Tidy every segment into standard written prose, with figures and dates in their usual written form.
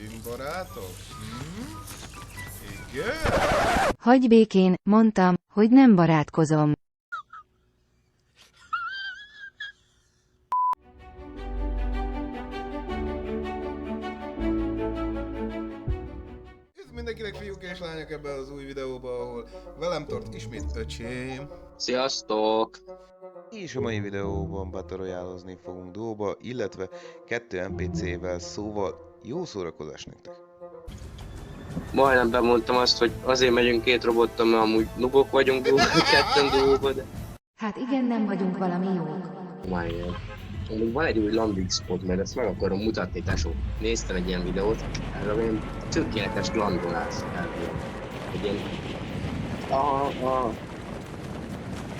Legyünk barátok? Igen? Hagyj békén, mondtam, hogy nem barátkozom. Üdv mindenkinek, fiúk és lányok, ebben az új videóban, ahol velem tart ismét öcsém. Sziasztok! És a mai videóban battle fogunk duóba, illetve 2 NPC-vel, szóval jó szórakozás nektek! Majdnem bemondtam azt, hogy azért megyünk két robottal, mert amúgy nubok vagyunk ketten duóba, de... Hát igen, nem vagyunk valami jók. Majd amúgy van egy új landing spot, mert ezt meg akarom mutatni, tesó. Néztem egy ilyen videót, erről olyan tökéletes landolás elvégül. Egy ilyen...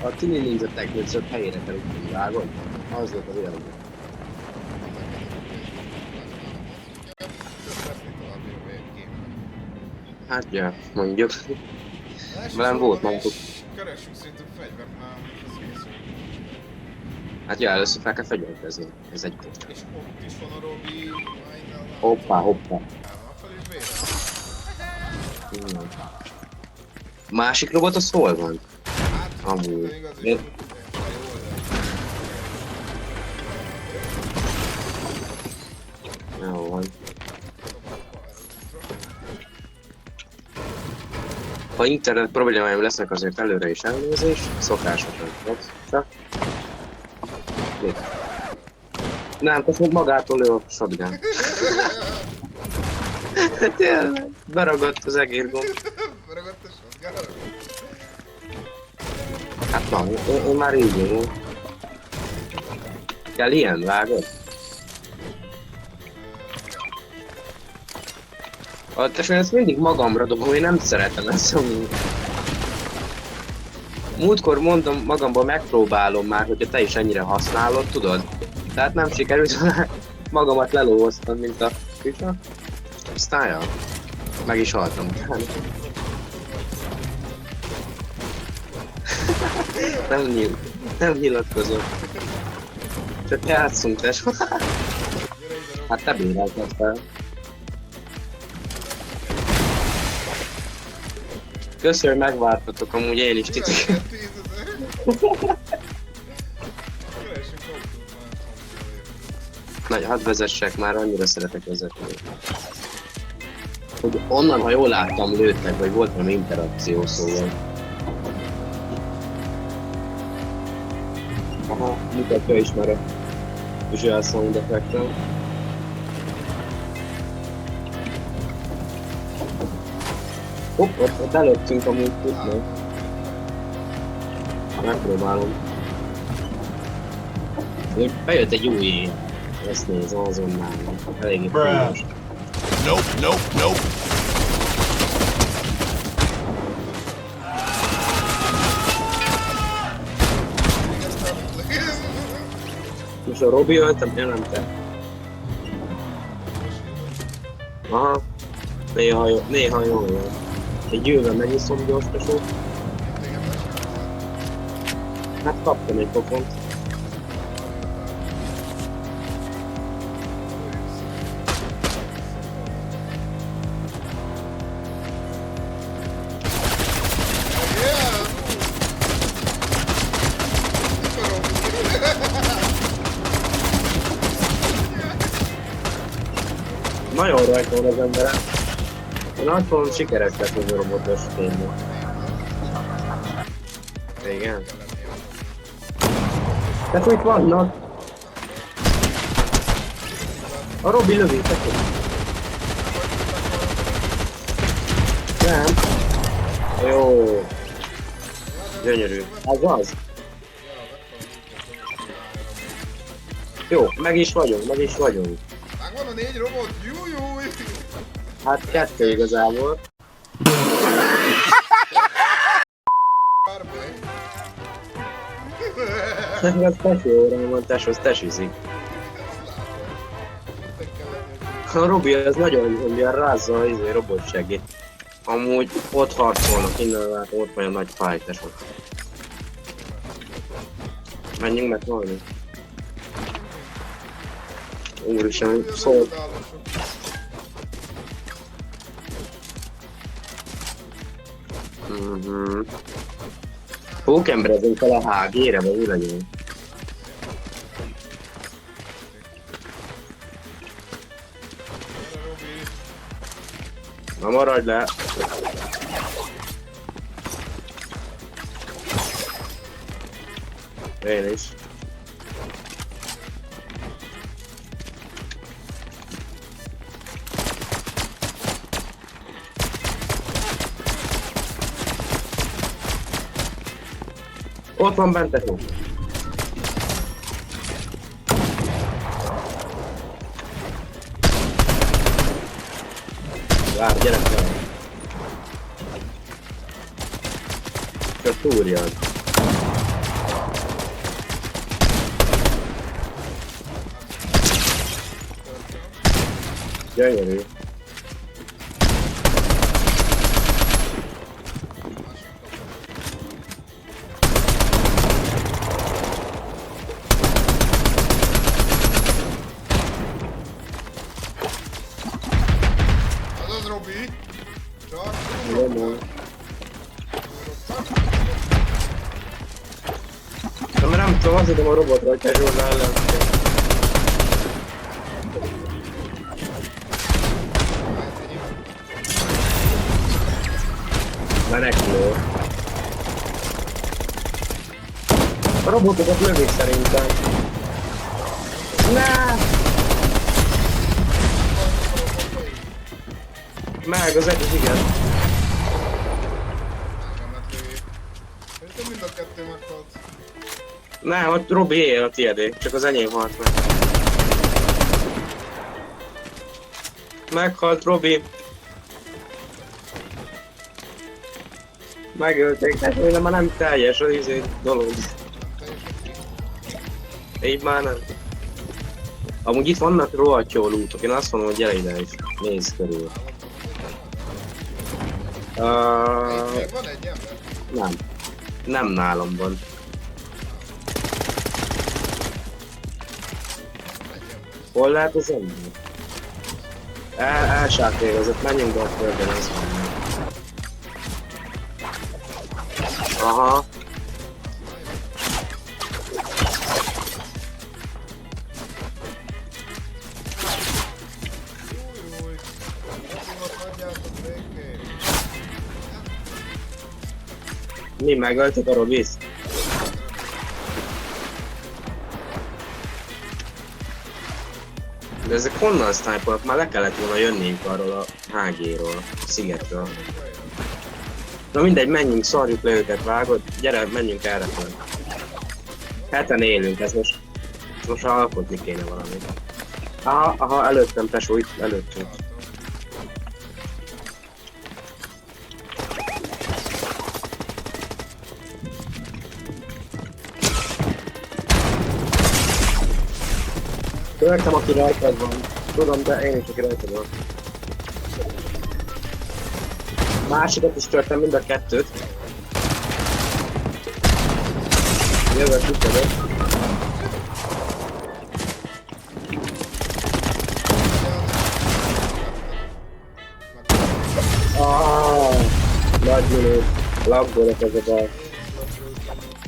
A Tiny Ninja Technics helyére kell úgy vágod. Az volt az élmény. Hát ja, mondjuk. Velem volt maguk. Keressünk szerintem fegyvert már, amit az készül. Hát ja, először fel kell fegyverkezni. Ez egy pont. És ott is van a Robi. Hoppá. Fel is vére. Másik robot az hol van? Hát, Amúgy. de igaz, Miért? Jó van. Ha internet problémáim lesznek, azért előre is elnézés, szokásosan. Csak. Mit? Nem, most még magától lő a shotgun. Tényleg, beragadt az egér gomb. Beragadt a shotgun. Hát na, én már így jó. Kell ilyen, vágod? Tessék, ezt mindig magamra dobom, én nem szeretem ezt amúgy. Múltkor mondom magamban, megpróbálom már, hogyha te is ennyire használod, tudod? Tehát nem sikerült, magamat lelóztam, mint a kicsa. Aztán ja, meg is haltam utána. Nem nyilatkozom. Csak játszunk, tesó. Hát te bíráltad fel. Köszönöm, hogy megvártatok, amúgy én is titeket. Nagy, hadd vezessek már, annyira szeretek vezetni. Hogy onnan, ha jól láttam, lőttek, vagy volt valami interakció, szóval. Aha, mutatja is már a visual sound effekten. Ott előttünk amúgy tudni. Megpróbálom. Bejött egy új éj. Ezt nézem azonnal. Eléggé fontos. Nope. Most a Robi öltem, én nem te. Aha. Néha jól jön. Egy jövőben megiszom gyors, tesó. Hát kaptam egy pofont. Nagyon rajta van az emberem. Én azt mondom, sikeres lett az a robotos tényleg. Igen. Tehát itt vannak. A Robi lövi, tekint. Nem. Jó. Gyönyörű. Az az. Jó, meg is vagyunk. Megvan a 4 robot, jújúj! Hát 2 igazából. Ez tesóra van, tesó, tesizik. A Robi az nagyon ugye rázza a robot segít. Amúgy ott harcolnak, innen látom, ott van a nagy fáj, tesó. Menjünk meg valami. Úristen, szóval... Pókemberezünk fel a HG-re, vagy mi legyen? Gyere, Robi. Na maradj le! Én is. Ott van bent egy. Várj, gyere fel. Csak túrjad. Gyönyörű. Azaz, Robi. Csak Nyomul. Na, mert nem tudom, azt hittem a robotra, hogy casual ellen. Menekülő. A robotokat lövik szerintem. Ne! Meg az egyik, igen. Nem lett lövé. Szerintem mind a kettő meghalt. Nem, ott Robi él a tiédé, csak az enyém halt meg. Meghalt Robi. Megölték, de már nem teljes az izé dolog. Így már nem. Amúgy itt vannak rohadt jó lootok, én azt mondom, hogy gyere ide is. Nézz körül. Még van egy ember. Nem. Nem nálam van. Hol lehet az ember? Elsátrégozott, menjünk be a földön, azt mondom. Aha. Új. Robimat hagyjátok békén. Mi megöltük a Robis? De ezek honnan sniperok? Már le kellett volna jönniük arról a HG-ról, a szigetről. Na mindegy, menjünk, szarjuk le őket, vágod? Gyere, menjünk erre fel. Heten élünk, ez most alkotni kéne valamit. Aha, előttem, tesó, itt előttünk. Rögtem, aki rajtad van. Tudom, de én is, aki rajtad van. Másikat is törtem, mind a kettőt. Jövök, itt jövök. Nagy minőt. Laggolok ezek a...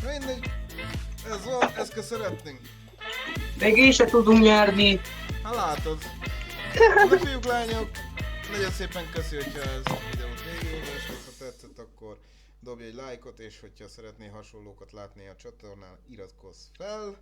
Mindegy. Ez van, ezt kell szeretnénk. Még így se tudunk nyerni. Hát látod. De fiúk, lányok, nagyon szépen köszi, hogyha ez a videót végéig, és ha tetszett, akkor dobj egy lájkot, és hogyha szeretnél hasonlókat látni a csatornán, iratkozz fel.